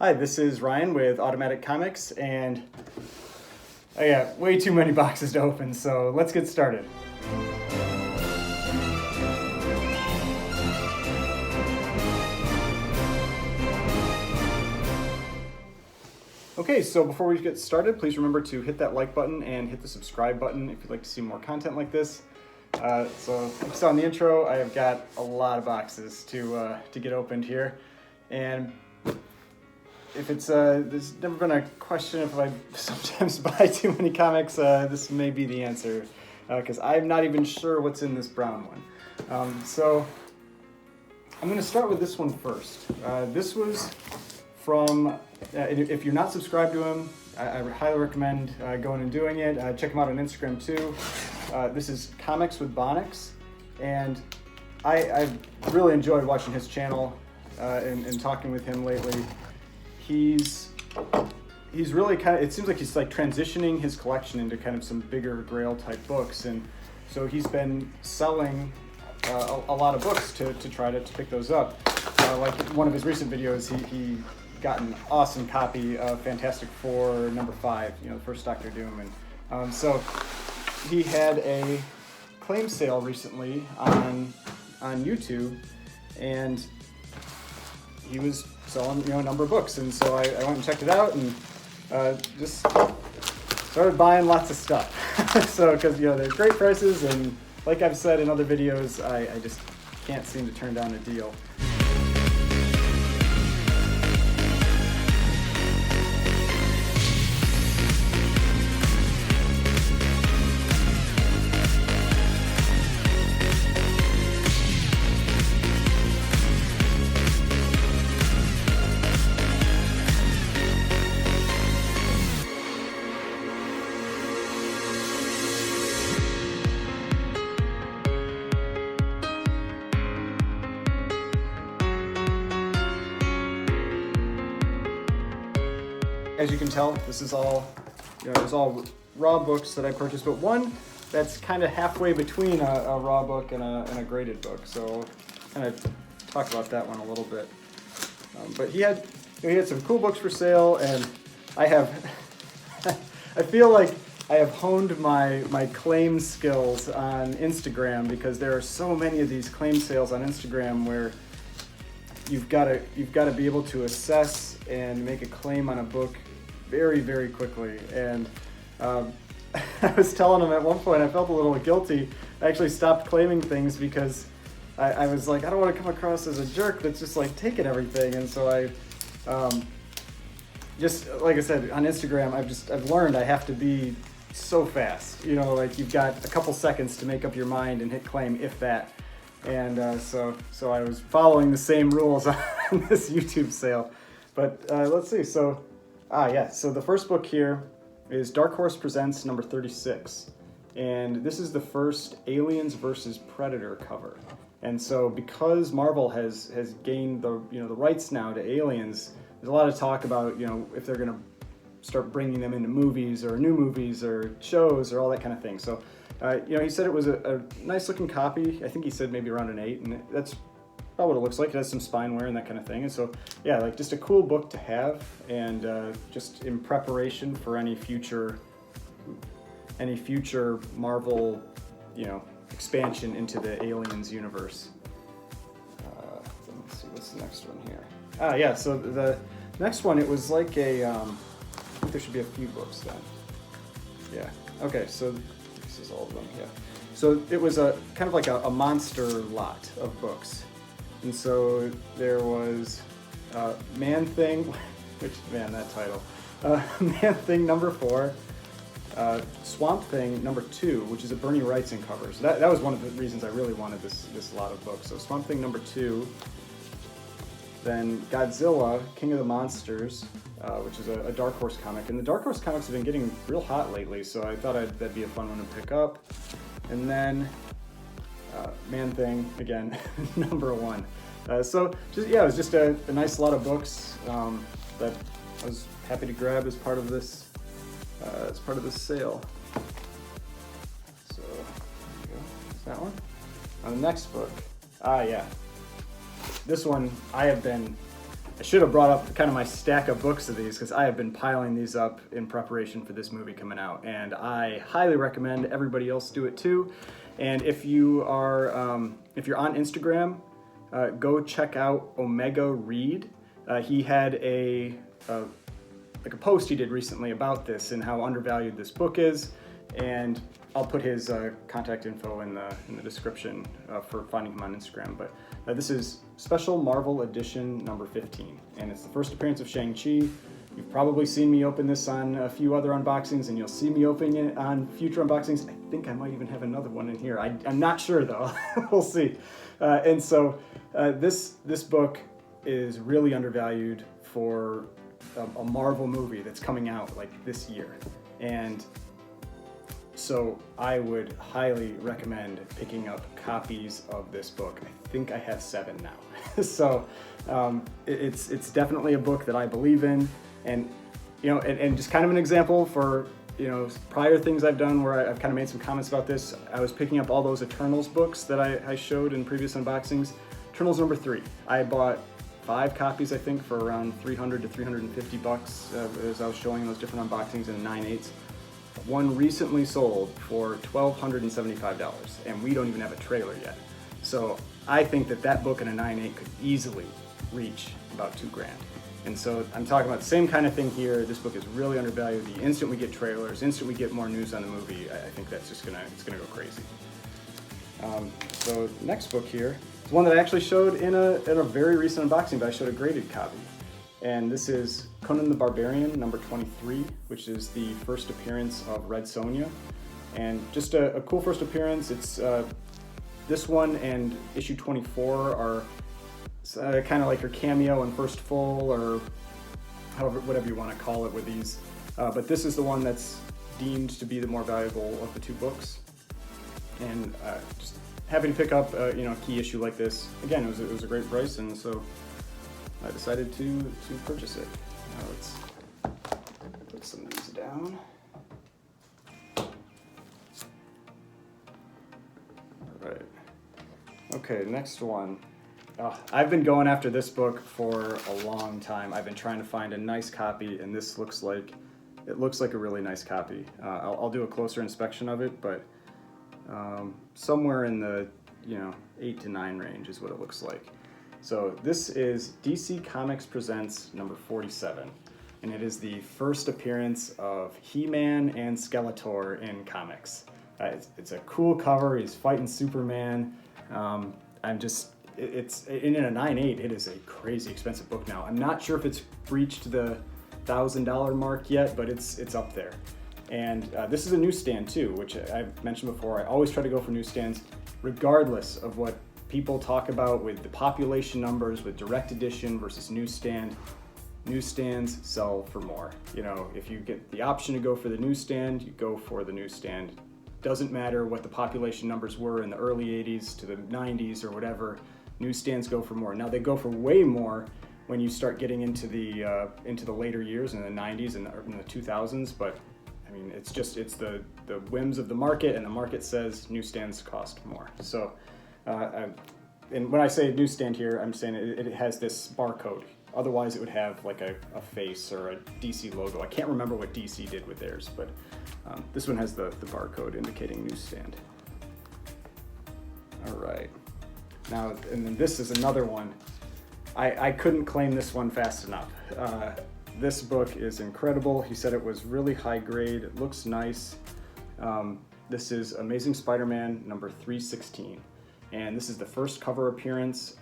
Hi, this is Ryan with Automatic Comics, and I got way too many boxes to open, so let's get started. Okay, so before we get started, please remember to hit that like button and hit the subscribe button if you'd like to see more content like this. So like you saw in the intro, I have got a lot of boxes to get opened here, and if it's there's never been a question if I sometimes buy too many comics, this may be the answer, because I'm not even sure what's in this brown one. So I'm going to start with this one first. This was from, if you're not subscribed to him, I highly recommend going and doing it. Check him out on Instagram too. This is Comics with Bonics, and I've really enjoyed watching his channel and talking with him lately. He's really kind of, it seems like he's like transitioning his collection into kind of some bigger Grail type books, and so he's been selling a lot of books to try to pick those up. Like one of his recent videos, he got an awesome copy of Fantastic Four #5, the first Doctor Doom, and so he had a claim sale recently on YouTube, and he was selling a number of books, and so I went and checked it out and just started buying lots of stuff. So because they're great prices, and like I've said in other videos, I just can't seem to turn down a deal. As you can tell, this is all, it's all raw books that I purchased, but one that's kind of halfway between a raw book and a graded book. So I'll kind of talk about that one a little bit. But he had some cool books for sale, and I have, I feel like I have honed my claim skills on Instagram, because there are so many of these claim sales on Instagram where you've got to be able to assess and make a claim on a book very, very quickly. And I was telling him at one point I felt a little guilty. I actually stopped claiming things because I was like, I don't want to come across as a jerk that's just like taking everything. And so I just, like I said, on Instagram, I've learned I have to be so fast. Like you've got a couple seconds to make up your mind and hit claim, if that. And so I was following the same rules on this YouTube sale. But let's see. So the first book here is Dark Horse Presents number 36. And this is the first Aliens versus Predator cover. And so because Marvel has gained the rights now to Aliens, there's a lot of talk about if they're going to start bringing them into movies or new movies or shows or all that kind of thing. So he said it was a nice looking copy. I think he said maybe around an 8, and that's about what it looks like. It has some spine wear and that kind of thing. And so, yeah, like just a cool book to have, and just in preparation for any future Marvel, expansion into the Aliens universe. Let's see, what's the next one here? So the next one, it was like I think there should be a few books then. Yeah, okay, so this is all of them, yeah. So it was a kind of like a monster lot of books. And so there was Man-Thing, which, man, that title. Man-Thing #4, Swamp Thing #2, which is a Bernie Wrightson cover. So that was one of the reasons I really wanted this lot of books. So Swamp Thing #2, then Godzilla, King of the Monsters, which is a Dark Horse comic. And the Dark Horse comics have been getting real hot lately, so I thought that'd be a fun one to pick up. And then Man-Thing, again, #1. So, just, yeah, it was just a nice lot of books that I was happy to grab as part of this sale. So, there you go. There's that one. On the next book, yeah. This one I have been I should have brought up kind of my stack of books of these because I have been piling these up in preparation for this movie coming out, and I highly recommend everybody else do it too. And if you are, if you're on Instagram, go check out Omega Read. He had like a post he did recently about this and how undervalued this book is, and I'll put his contact info in the description for finding him on Instagram. But this is Special Marvel Edition number 15, and it's the first appearance of Shang-Chi. You've probably seen me open this on a few other unboxings, and you'll see me opening it on future unboxings. I think I might even have another one in here. I'm not sure though. We'll see. And so this book is really undervalued for a Marvel movie that's coming out like this year, and so I would highly recommend picking up copies of this book. I think I have 7 now. So it's definitely a book that I believe in, and and just kind of an example for prior things I've done where I've kind of made some comments about this. I was picking up all those Eternals books that I showed in previous unboxings. Eternals number 3. I bought 5 copies, I think, for around $300 to $350 as I was showing those different unboxings in 9/8. One recently sold for $1,275, and we don't even have a trailer yet. So I think that book in a 9/8 could easily reach about $2,000. And so I'm talking about the same kind of thing here. This book is really undervalued. The instant we get trailers, instant we get more news on the movie, I think that's just it's gonna go crazy. So next book here is one that I actually showed in a very recent unboxing, but I showed a graded copy. And this is Conan the Barbarian, number 23, which is the first appearance of Red Sonja. And just a cool first appearance. It's this one and issue 24 are kind of like her cameo and first full, or whatever you want to call it with these. But this is the one that's deemed to be the more valuable of the 2 books. And just happy to pick up a key issue like this. Again, it was a great price, and so I decided to purchase it. Now let's put some of these down. All right. Okay, next one. I've been going after this book for a long time. I've been trying to find a nice copy, and this looks like a really nice copy. I'll do a closer inspection of it, but somewhere in the 8 to 9 range is what it looks like. So this is DC Comics Presents number 47, and it is the first appearance of He-Man and Skeletor in comics. It's a cool cover. He's fighting Superman. It's in a 9/8. It is a crazy expensive book now. I'm not sure if it's breached the $1,000 mark yet, but it's up there. And this is a newsstand too, which I've mentioned before. I always try to go for newsstands, regardless of what people talk about with the population numbers, with direct edition versus newsstand. Newsstands sell for more. If you get the option to go for the newsstand, you go for the newsstand. Doesn't matter what the population numbers were in the early 80s to the 90s or whatever, newsstands go for more. Now they go for way more when you start getting into the later years, in the 90s and in the 2000s, but I mean, it's the whims of the market, and the market says newsstands cost more. So, and when I say newsstand here, I'm saying it has this barcode. Otherwise, it would have like a face or a DC logo. I can't remember what DC did with theirs, but this one has the barcode indicating newsstand. All right. Now, and then this is another one. I couldn't claim this one fast enough. This book is incredible. He said it was really high grade. It looks nice. This is Amazing Spider-Man number 316. And this is the first cover appearance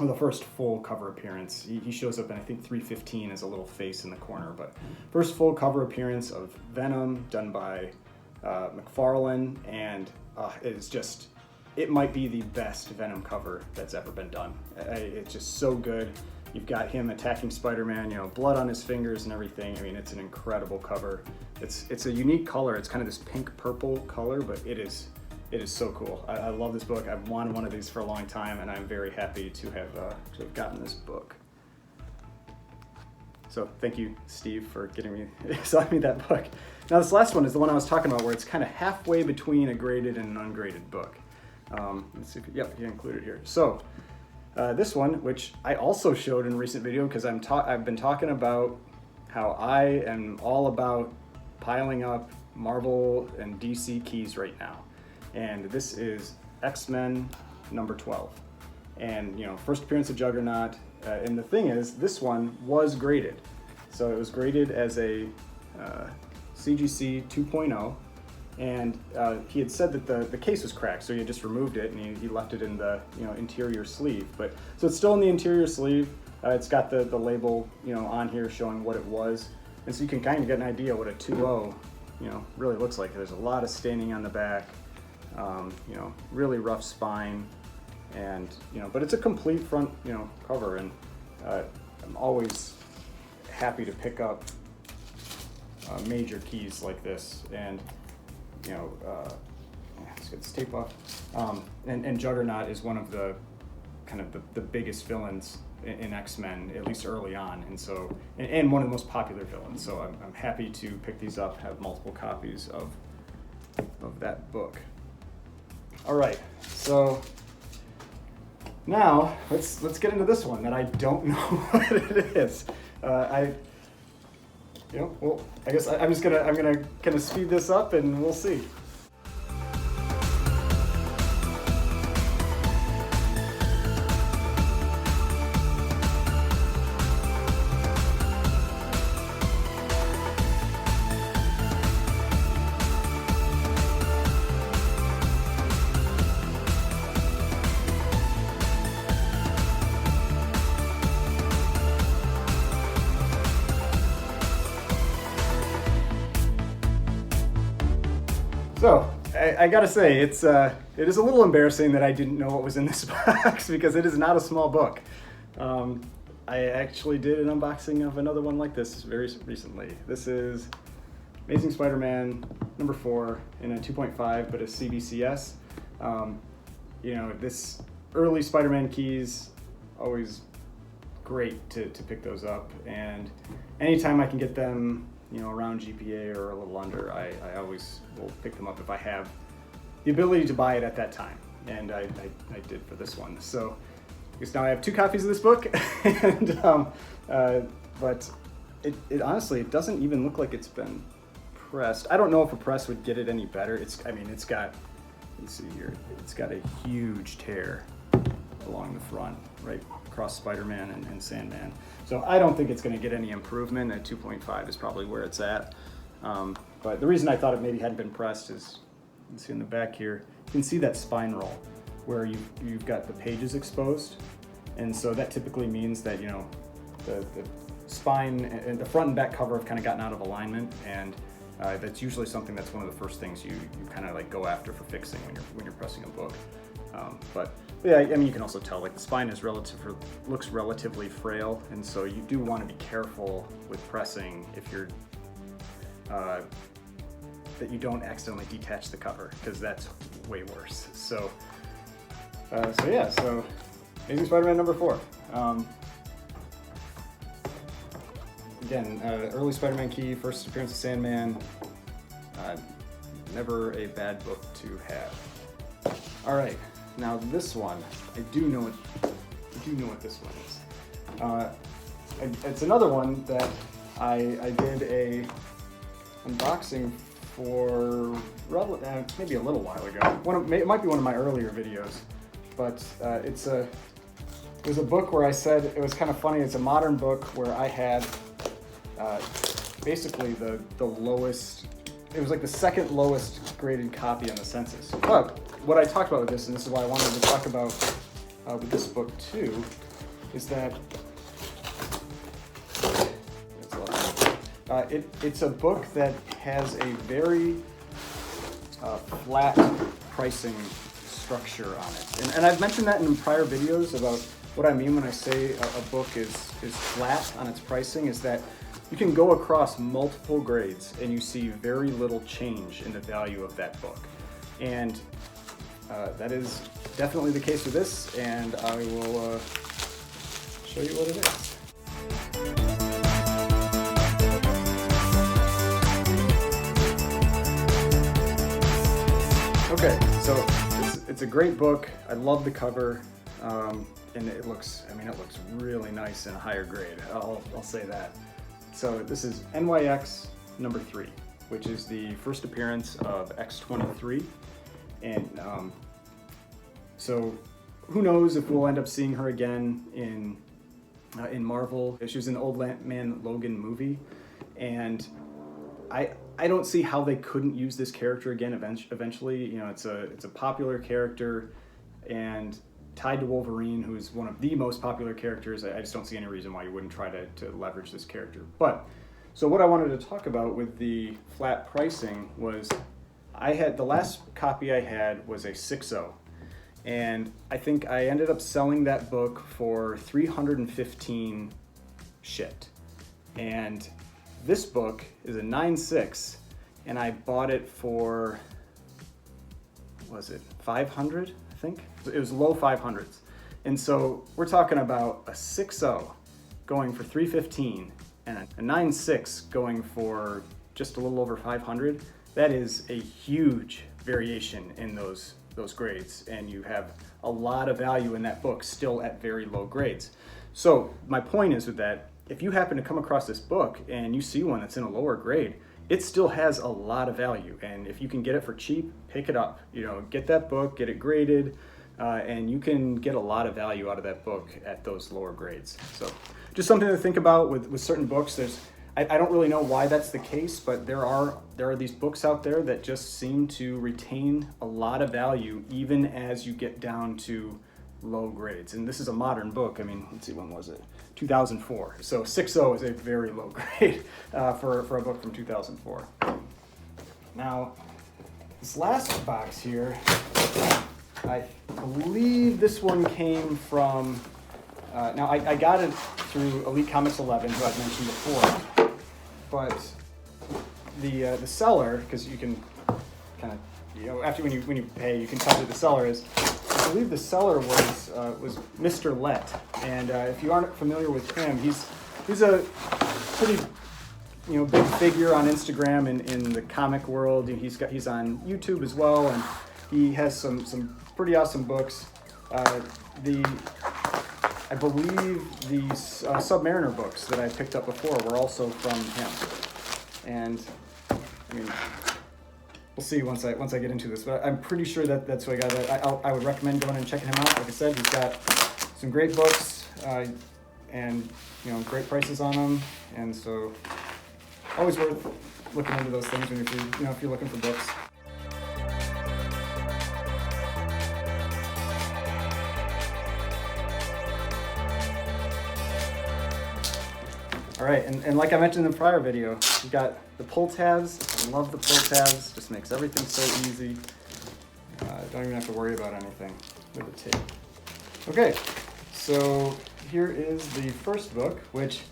the first full cover appearance. He shows up in, I think, 315 as a little face in the corner, but first full cover appearance of Venom done by McFarlane, and it might be the best Venom cover that's ever been done. It's just so good. You've got him attacking Spider-Man, blood on his fingers and everything. I mean, it's an incredible cover. It's a unique color. It's kind of this pink purple color, but it is so cool. I love this book. I've wanted one of these for a long time, and I'm very happy to have gotten this book. So thank you, Steve, for selling me that book. Now this last one is the one I was talking about, where it's kind of halfway between a graded and an ungraded book. Let's see. Yep, he included here. So This one, which I also showed in a recent video because I've been talking about how I am all about piling up Marvel and DC keys right now. And this is X-Men number 12. And first appearance of Juggernaut. And the thing is, this one was graded. So it was graded as a CGC 2.0. And he had said that the case was cracked, so he had just removed it and he left it in the interior sleeve. So it's still in the interior sleeve. It's got the label on here showing what it was, and so you can kind of get an idea what a 2.0 really looks like. There's a lot of staining on the back, really rough spine, and but it's a complete front cover, and I'm always happy to pick up major keys like this. And let's get this tape off. And Juggernaut is one of the kind of the biggest villains in X-Men, at least early on, and so and one of the most popular villains. So I'm happy to pick these up, have multiple copies of that book. All right, so now let's get into this one that I don't know what it is. Well, I guess I'm gonna kind of speed this up and we'll see. So, I gotta say, it is a little embarrassing that I didn't know what was in this box because it is not a small book. I actually did an unboxing of another one like this very recently. This is Amazing Spider-Man number 4 in a 2.5, but a CBCS. This early Spider-Man keys, always great to pick those up, and anytime I can get them around GPA or a little under, I always will pick them up if I have the ability to buy it at that time, and I did for this one. So I guess now I have 2 copies of this book, and but it honestly, it doesn't even look like it's been pressed. I don't know if a press would get it any better. It's got, let's see here, it's got a huge tear along the front, right across Spider-Man and Sandman. So I don't think it's going to get any improvement. At 2.5 is probably where it's at. But the reason I thought it maybe hadn't been pressed is, you can see in the back here, you can see that spine roll where you've got the pages exposed. And so that typically means that, the spine and the front and back cover have kind of gotten out of alignment, and that's usually something that's one of the first things you kind of like go after for fixing when you're pressing a book. But yeah, you can also tell like the spine is looks relatively frail, and so you do want to be careful with pressing if you're that you don't accidentally detach the cover, because that's way worse. So so Amazing Spider-Man number 4. Again, early Spider-Man key, first appearance of Sandman. Never a bad book to have. All right, now this one, I do know what this one is. It's another one that I did a unboxing for maybe a little while ago. It might be one of my earlier videos, but it was a book where I said, it was kind of funny, it's a modern book where I had basically the lowest, it was like the second lowest graded copy on the census. But what I talked about with this, and this is why I wanted to talk about with this book too, is that it's a book that has a very flat pricing structure on it. And I've mentioned that in prior videos about what I mean when I say a book is flat on its pricing, is that you can go across multiple grades and you see very little change in the value of that book. And that is definitely the case with this, and I will show you what it is. Okay, so it's a great book. I love the cover. and it looks, I mean, it looks really nice in a higher grade. I'll say that. So this is NYX number 3, which is the first appearance of X-23. And so who knows if we'll end up seeing her again in Marvel. She was in the Old Man Logan movie, and I don't see how they couldn't use this character again eventually. You know, it's a popular character and tied to Wolverine, who's one of the most popular characters. I just don't see any reason why you wouldn't try to leverage this character. But so what I wanted to talk about with the flat pricing was the last copy I had was a 6.0, and I think I ended up selling that book for $315 shipped. And this book is a 9.6, and I bought it for, was it 500? I think it was low 500s. And so we're talking about a 6.0 going for $315 and a 9.6 going for just a little over 500. That is a huge variation in those grades, and you have a lot of value in that book still at very low grades. So my point is with that, if you happen to come across this book and you see one that's in a lower grade, it still has a lot of value. And if you can get it for cheap, pick it up. You know, get that book, get it graded, and you can get a lot of value out of that book at those lower grades. So just something to think about with certain books. I don't really know why that's the case, but there are these books out there that just seem to retain a lot of value even as you get down to low grades. And this is a modern book. I mean, let's see, when was it? 2004. So 6.0 is a very low grade for a book from 2004. Now, this last box here, I believe this one came from, now I got it through Elite Comics 11, who I've mentioned before, but the seller, because you can kind of, you know, after when you pay, you can tell who the seller is. I believe the seller was Mr. Let, and if you aren't familiar with him, he's a pretty, you know, big figure on Instagram in the comic world. He's on YouTube as well, and he has some pretty awesome books. I believe the Submariner books that I picked up before were also from him, and I mean, we'll see once I get into this, but I'm pretty sure that's what I got. I would recommend going and checking him out. Like I said, he's got some great books, and you know, great prices on them, and so always worth looking into those things if you're looking for books. All right, and like I mentioned in the prior video, we've got the pull tabs. I love the pull tabs. Just makes everything so easy. Don't even have to worry about anything with the tape. Okay, so here is the first book, which,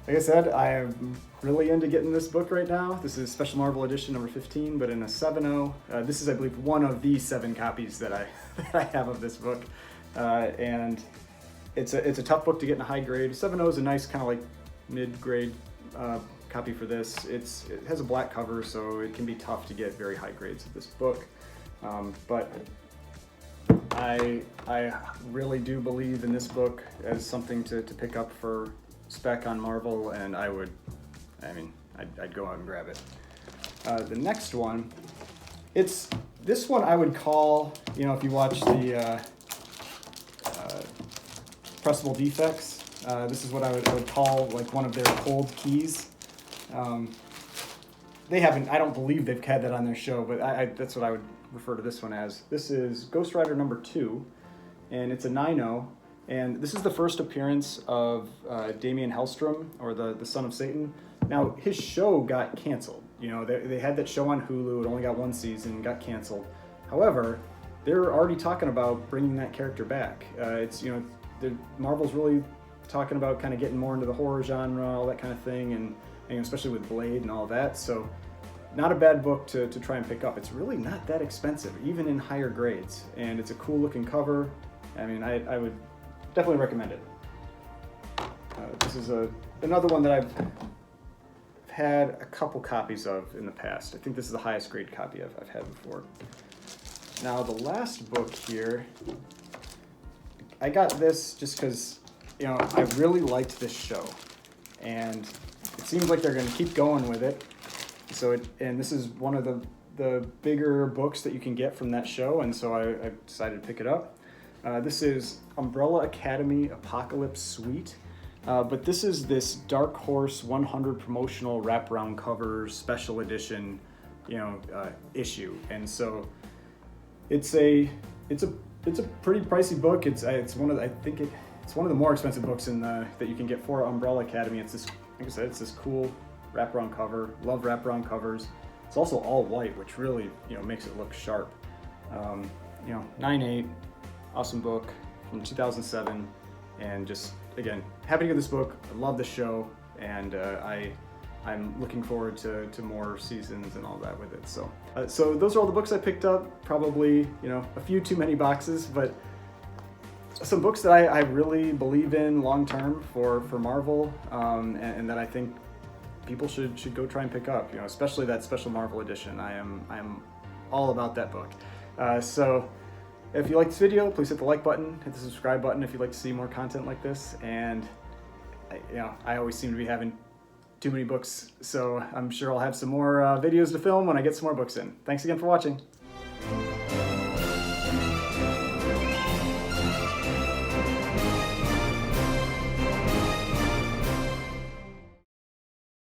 like I said, I am really into getting this book right now. This is Special Marvel Edition number 15, but in a 7.0. This is, I believe, one of the 7 copies that I have of this book, and it's a tough book to get in a high grade. 7.0 is a nice kind of like mid-grade copy for this. It has a black cover, so it can be tough to get very high grades of this book. But I really do believe in this book as something to pick up for Spec on Marvel, and I'd go out and grab it. The next one, this one I would call, you know, if you watch the Pressable Defects, this is what I would call like one of their cold keys. I don't believe they've had that on their show, but that's what I would refer to this one as. This is Ghost Rider number 2, and it's a 9.0, and this is the first appearance of Damian Hellstrom, or the Son of Satan. Now, his show got canceled. You know, they had that show on Hulu. It only got 1 season, got canceled. However, they're already talking about bringing that character back. Marvel's really talking about kind of getting more into the horror genre, all that kind of thing, and especially with Blade and all that. So not a bad book to try and pick up. It's really not that expensive, even in higher grades, and it's a cool looking cover. I mean, I would definitely recommend it. This is another one that I've had a couple copies of in the past. I think this is the highest grade copy I've had before. Now the last book here, I got this just because, you know, I really liked this show, and it seems like they're going to keep going with it. So and this is one of the bigger books that you can get from that show, and so I decided to pick it up. This is Umbrella Academy Apocalypse Suite, but this is this Dark Horse 100 promotional wraparound cover special edition, you know, issue, and so it's a pretty pricey book. It's one of the, it's one of the more expensive books that you can get for Umbrella Academy. It's this, like I said, it's this cool wraparound cover. Love wraparound covers. It's also all white, which really, you know, makes it look sharp. You know, 9.8, awesome book from 2007, and just again happy to get this book. I love the show, and I'm looking forward to more seasons and all that with it. So so those are all the books I picked up. Probably, you know, a few too many boxes, but some books that I really believe in long term for Marvel, and that I think people should go try and pick up. You know, especially that special Marvel edition. I am all about that book. So if you like this video, please hit the like button, hit the subscribe button if you'd like to see more content like this. And you know, I always seem to be having too many books, so I'm sure I'll have some more videos to film when I get some more books in. Thanks again for watching.